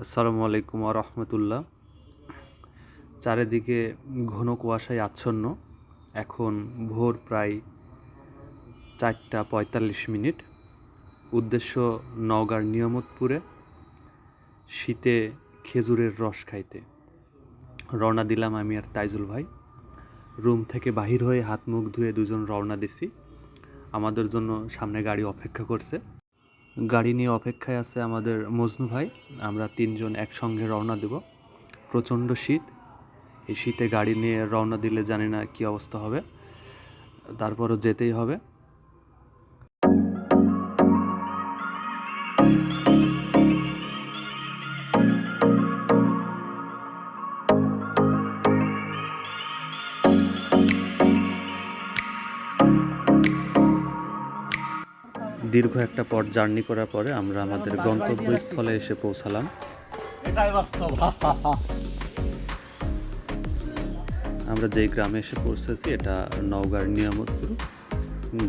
আসসালামু আলাইকুম ওয়া রাহমাতুল্লাহ। চারিদিকে ঘন কুয়াশায় আচ্ছন্ন। এখন ভোর প্রায় 4:45। উদ্দেশ্য নওগাঁর নিয়ামতপুরে শীতে খেজুরের রস খাইতে। রওনা দিলাম আমি আর তাইজুল ভাই। রুম থেকে বাহির হয়ে হাত মুখ ধুয়ে দুজন রওনা দিছি। আমাদের জন্য সামনে গাড়ি অপেক্ষা করছে। গাড়ি নিয়ে অপেক্ষায় আছে আমাদের মজনু ভাই। আমরা তিনজন একসঙ্গে রওনা দেব। প্রচণ্ড শীত। এই শীতে গাড়ি নিয়ে রওনা দিলে জানি না কী অবস্থা হবে, তারপরও যেতেই হবে। দীর্ঘ একটা পথ জার্নি করার পরে আমরা আমাদের গন্তব্যস্থলে এসে পৌঁছালাম। আমরা যেই গ্রামে এসে পৌঁছেছি এটা নওগাঁর নিয়ামতপুর।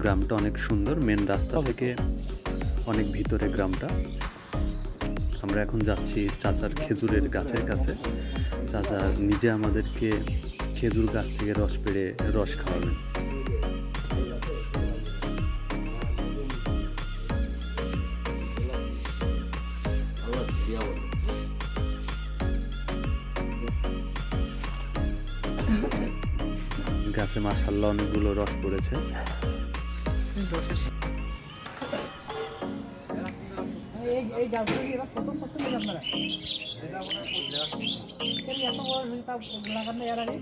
গ্রামটা অনেক সুন্দর, মেন রাস্তা থেকে অনেক ভিতরে গ্রামটা। আমরা এখন যাচ্ছি চাচার খেজুরের গাছের কাছে। চাচা নিজে আমাদেরকে খেজুর গাছ থেকে রস পেড়ে রস খাওয়াবেন। গাছে মাশাআল্লাহ অনেকগুলো রস পড়েছে। এই গাছগুলো এবার প্রথম পছন্দ আপনারা এত বড় লাগানো এর আগে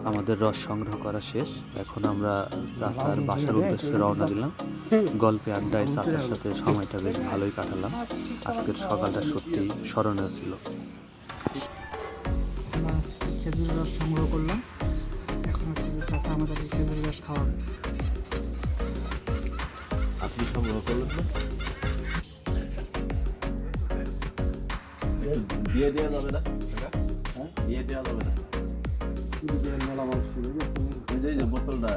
আমাদের রস সংগ্রহ করা শেষ। এখন আমরা চাচার বাসার উদ্দেশ্যে রওনা দিলাম। গল্পে আড্ডায় চাচার সাথে সময়টা বেশ ভালোই কাটালাম। আজকের সকালটা সত্যি স্মরণীয় ছিল। খেজুর রস সংগ্রহ করলাম। এখন হচ্ছে যে চাচা আমাদের খেজুর রস খাওয়াবে। আপনি সংগ্রহ করলেন না? দিয়ে দেওয়া যাবে না? দিয়ে দেওয়া যাবে না? মেলা মাছ ছিল যে বোতলটা